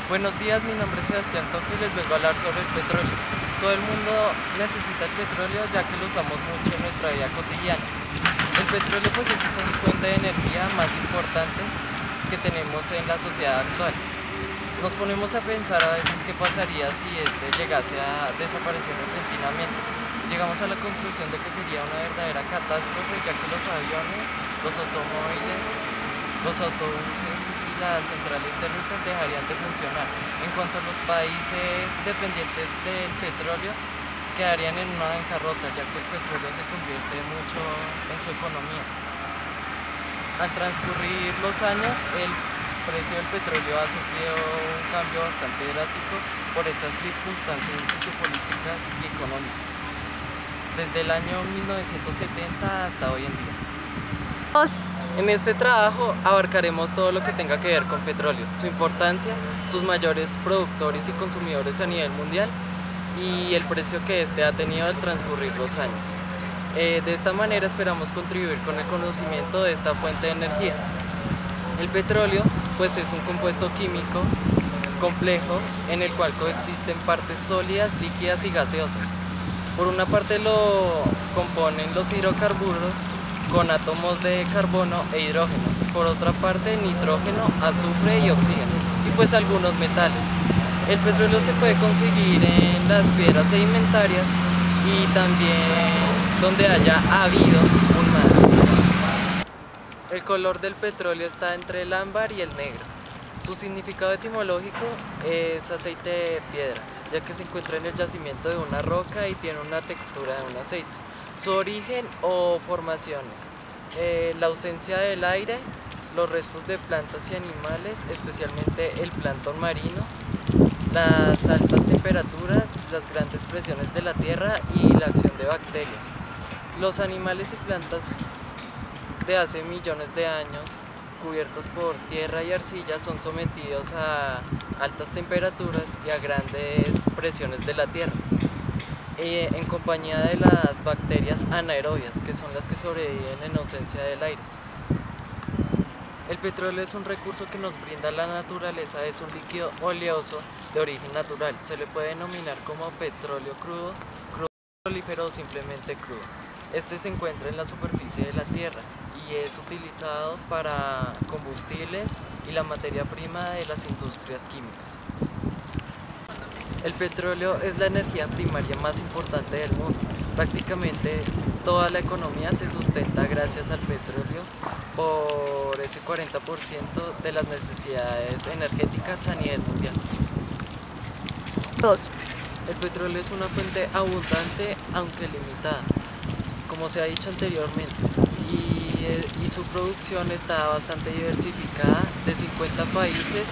Buenos días, mi nombre es Sebastián Toque y les vengo a hablar sobre el petróleo. Todo el mundo necesita el petróleo ya que lo usamos mucho en nuestra vida cotidiana. El petróleo pues es esa fuente de energía más importante que tenemos en la sociedad actual. Nos ponemos a pensar a veces qué pasaría si este llegase a desaparecer repentinamente. Llegamos a la conclusión de que sería una verdadera catástrofe, ya que los aviones, los automóviles, los autobuses y las centrales térmicas dejarían de funcionar. En cuanto a los países dependientes del petróleo, quedarían en una bancarrota, ya que el petróleo se convierte mucho en su economía. Al transcurrir los años, el precio del petróleo ha sufrido un cambio bastante drástico por esas circunstancias sociopolíticas y económicas, desde el año 1970 hasta hoy en día. En este trabajo abarcaremos todo lo que tenga que ver con petróleo, su importancia, sus mayores productores y consumidores a nivel mundial y el precio que este ha tenido al transcurrir los años. De esta manera esperamos contribuir con el conocimiento de esta fuente de energía. El petróleo pues es un compuesto químico complejo en el cual coexisten partes sólidas, líquidas y gaseosas. Por una parte lo componen los hidrocarburos con átomos de carbono e hidrógeno, por otra parte nitrógeno, azufre y oxígeno, y pues algunos metales. El petróleo se puede conseguir en las piedras sedimentarias y también donde haya habido un mar. El color del petróleo está entre el ámbar y el negro. Su significado etimológico es aceite de piedra, ya que se encuentra en el yacimiento de una roca y tiene una textura de un aceite. Su origen o formaciones, la ausencia del aire, los restos de plantas y animales, especialmente el plancton marino, las altas temperaturas, las grandes presiones de la tierra y la acción de bacterias. Los animales y plantas de hace millones de años, cubiertos por tierra y arcilla, son sometidos a altas temperaturas y a grandes presiones de la tierra, en compañía de las bacterias anaerobias, que son las que sobreviven en ausencia del aire. El petróleo es un recurso que nos brinda la naturaleza, es un líquido oleoso de origen natural. Se le puede denominar como petróleo crudo, crudo petrolífero o simplemente crudo. Este se encuentra en la superficie de la tierra y es utilizado para combustibles y la materia prima de las industrias químicas. El petróleo es la energía primaria más importante del mundo. Prácticamente toda la economía se sustenta gracias al petróleo por ese 40% de las necesidades energéticas a nivel mundial. 2. El petróleo es una fuente abundante, aunque limitada, como se ha dicho anteriormente, y su producción está bastante diversificada. De 50 países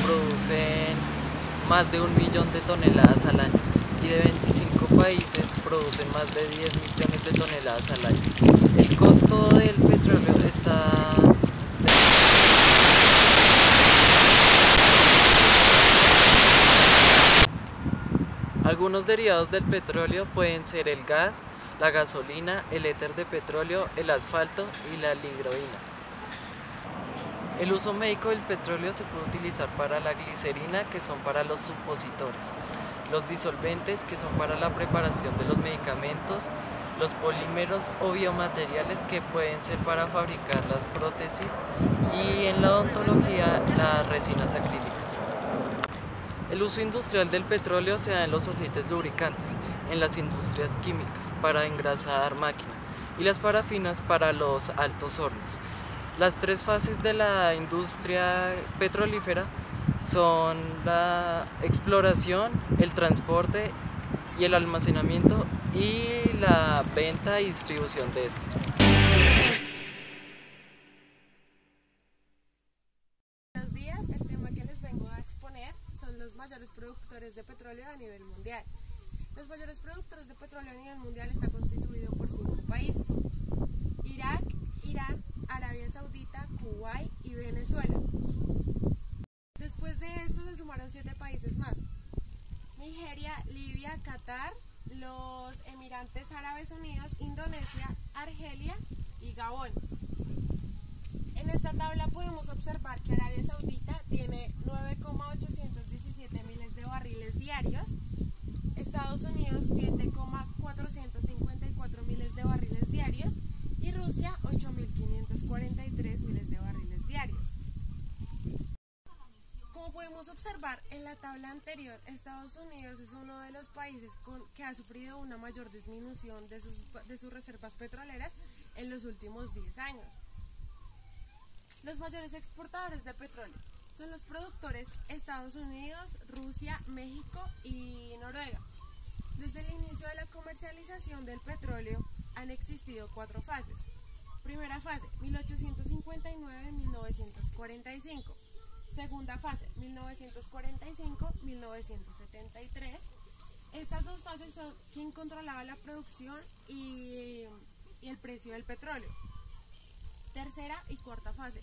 producen más de 1 millón de toneladas al año y de 25 países producen más de 10 millones de toneladas al año. El costo del petróleo está Algunos derivados del petróleo pueden ser el gas, la gasolina, el éter de petróleo, el asfalto y la ligroína. El uso médico del petróleo se puede utilizar para la glicerina, que son para los supositores, los disolventes, que son para la preparación de los medicamentos, los polímeros o biomateriales, que pueden ser para fabricar las prótesis, y en la odontología las resinas acrílicas. El uso industrial del petróleo se da en los aceites lubricantes, en las industrias químicas para engrasar máquinas y las parafinas para los altos hornos. Las tres fases de la industria petrolífera son la exploración, el transporte y el almacenamiento y la venta y distribución de este. Buenos días, el tema que les vengo a exponer son los mayores productores de petróleo a nivel mundial. Los mayores productores de petróleo a nivel mundial está constituido por 5 países: Irak, Irán, Arabia Saudita, Kuwait y Venezuela. Después de esto se sumaron 7 países más: Nigeria, Libia, Qatar, los Emiratos Árabes Unidos, Indonesia, Argelia y Gabón. En esta tabla podemos observar que Arabia Saudita tiene 9,817 diarios, Estados Unidos 7,454 miles de barriles diarios y Rusia 8.543 miles de barriles diarios. Como podemos observar en la tabla anterior, Estados Unidos es uno de los países que ha sufrido una mayor disminución de sus reservas petroleras en los últimos 10 años. Los mayores exportadores de petróleo son los productores Estados Unidos, Rusia, México y Noruega. Desde el inicio de la comercialización del petróleo han existido 4 fases. Primera fase, 1859-1945. Segunda fase, 1945-1973. Estas 2 fases son quien controlaba la producción y el precio del petróleo. Tercera y cuarta fase,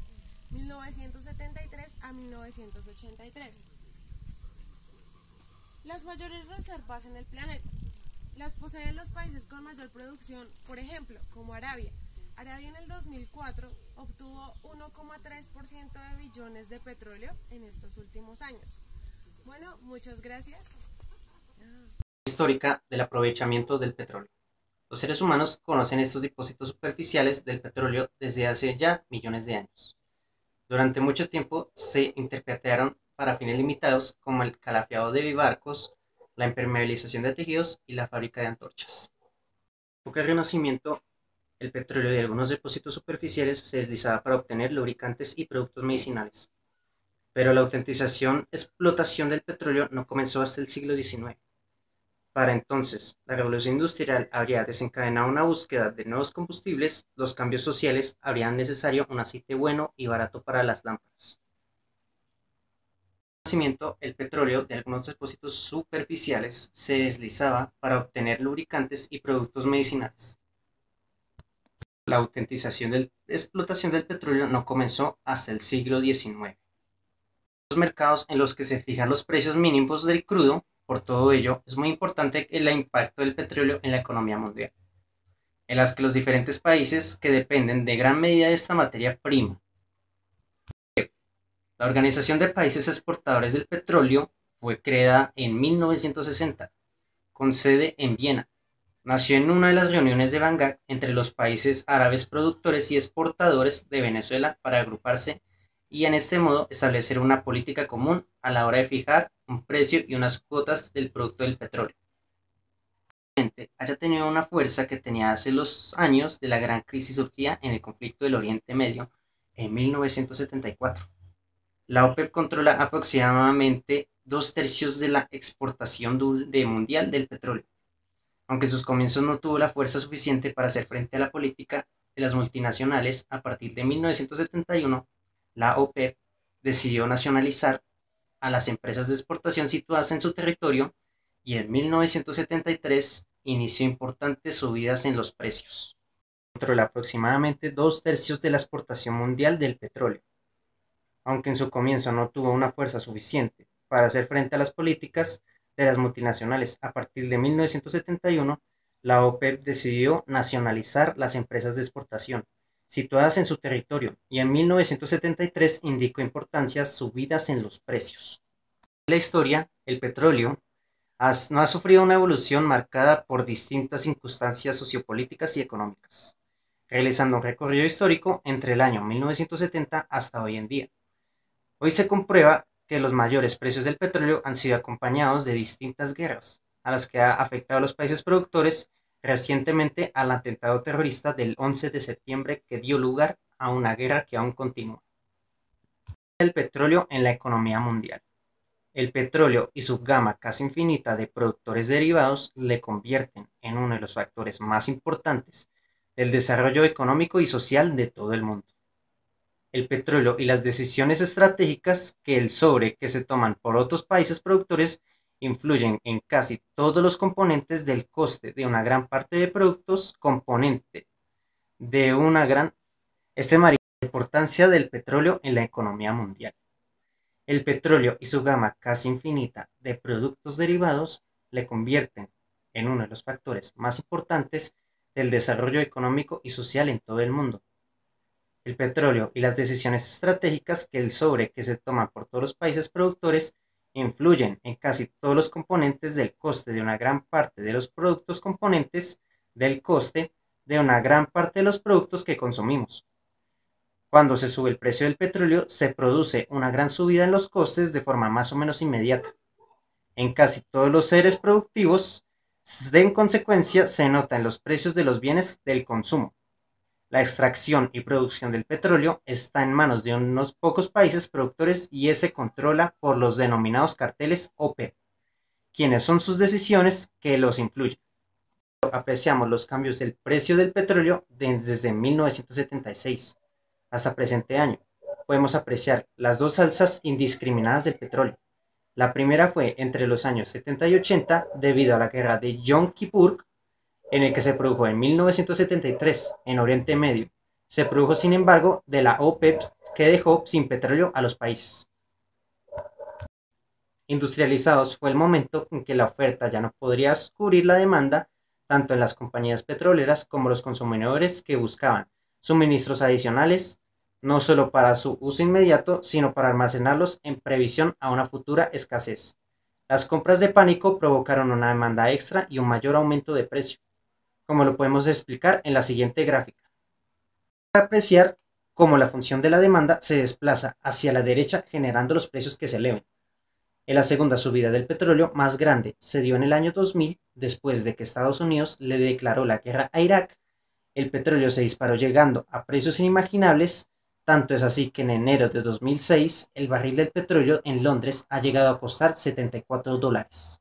1973 a 1983. Las mayores reservas en el planeta las poseen los países con mayor producción, por ejemplo, como Arabia. Arabia en el 2004 obtuvo 1,3% de billones de petróleo en estos últimos años. Bueno, muchas gracias. Histórica del aprovechamiento del petróleo. Los seres humanos conocen estos depósitos superficiales del petróleo desde hace ya millones de años. Durante mucho tiempo se interpretaron para fines limitados como el calafiado de barcos, la impermeabilización de tejidos y la fábrica de antorchas. En la época del Renacimiento, el petróleo de algunos depósitos superficiales se deslizaba para obtener lubricantes y productos medicinales. Pero la explotación del petróleo no comenzó hasta el siglo XIX. Para entonces, la revolución industrial habría desencadenado una búsqueda de nuevos combustibles, los cambios sociales habrían necesario un aceite bueno y barato para las lámparas. En el Renacimiento, el petróleo de algunos depósitos superficiales se deslizaba para obtener lubricantes y productos medicinales. La explotación del petróleo no comenzó hasta el siglo XIX. Los mercados en los que se fijan los precios mínimos del crudo. Por todo ello, es muy importante el impacto del petróleo en la economía mundial, en las que los diferentes países que dependen de gran medida de esta materia prima. La Organización de Países Exportadores del Petróleo fue creada en 1960, con sede en Viena. Nació en una de las reuniones de Bangkok entre los países árabes productores y exportadores de Venezuela para agruparse y en este modo establecer una política común a la hora de fijar un precio y unas cuotas del producto del petróleo. Haya tenido una fuerza que tenía hace los años de la gran crisis surgida en el conflicto del Oriente Medio en 1974. La OPEP controla aproximadamente 2/3 de la exportación mundial del petróleo. Aunque en sus comienzos no tuvo la fuerza suficiente para hacer frente a la política de las multinacionales, a partir de 1971, la OPEP decidió nacionalizar a las empresas de exportación situadas en su territorio y en 1973 inició importantes subidas en los precios. Controla aproximadamente 2/3 de la exportación mundial del petróleo. Aunque en su comienzo no tuvo una fuerza suficiente para hacer frente a las políticas de las multinacionales, a partir de 1971, la OPEP decidió nacionalizar las empresas de exportación situadas en su territorio y en 1973 indicó importantes subidas en los precios. En la historia, el petróleo no ha sufrido una evolución marcada por distintas circunstancias sociopolíticas y económicas, realizando un recorrido histórico entre el año 1970 hasta hoy en día. Hoy se comprueba que los mayores precios del petróleo han sido acompañados de distintas guerras, a las que ha afectado a los países productores, recientemente al atentado terrorista del 11 de septiembre que dio lugar a una guerra que aún continúa. El petróleo en la economía mundial. El petróleo y su gama casi infinita de productores derivados le convierten en uno de los factores más importantes del desarrollo económico y social de todo el mundo. El petróleo y las decisiones estratégicas que se toman por otros países productores influyen en casi todos los componentes del coste de una gran parte de productos, componente de una gran importancia del petróleo en la economía mundial. El petróleo y su gama casi infinita de productos derivados le convierten en uno de los factores más importantes del desarrollo económico y social en todo el mundo. El petróleo y las decisiones estratégicas que se toman por todos los países productores influyen en casi todos los componentes del coste de una gran parte de los productos componentes del coste de una gran parte de los productos que consumimos. Cuando se sube el precio del petróleo, se produce una gran subida en los costes de forma más o menos inmediata. En casi todos los seres productivos, en consecuencia, se nota en los precios de los bienes del consumo. La extracción y producción del petróleo está en manos de unos pocos países productores y se controla por los denominados carteles OPEP, quienes son sus decisiones que los influyen. Apreciamos los cambios del precio del petróleo desde 1976 hasta presente año. Podemos apreciar las dos alzas indiscriminadas del petróleo. La primera fue entre los años 70 y 80 debido a la guerra de Yom Kippur, en el que se produjo en 1973 en Oriente Medio. Se produjo, sin embargo, de la OPEP que dejó sin petróleo a los países industrializados. Fue el momento en que la oferta ya no podría cubrir la demanda, tanto en las compañías petroleras como los consumidores que buscaban suministros adicionales, no solo para su uso inmediato, sino para almacenarlos en previsión a una futura escasez. Las compras de pánico provocaron una demanda extra y un mayor aumento de precio, como lo podemos explicar en la siguiente gráfica. Para apreciar cómo la función de la demanda se desplaza hacia la derecha generando los precios que se eleven. En la segunda subida del petróleo más grande se dio en el año 2000, después de que Estados Unidos le declaró la guerra a Irak. El petróleo se disparó llegando a precios inimaginables, tanto es así que en enero de 2006 el barril del petróleo en Londres ha llegado a costar $74.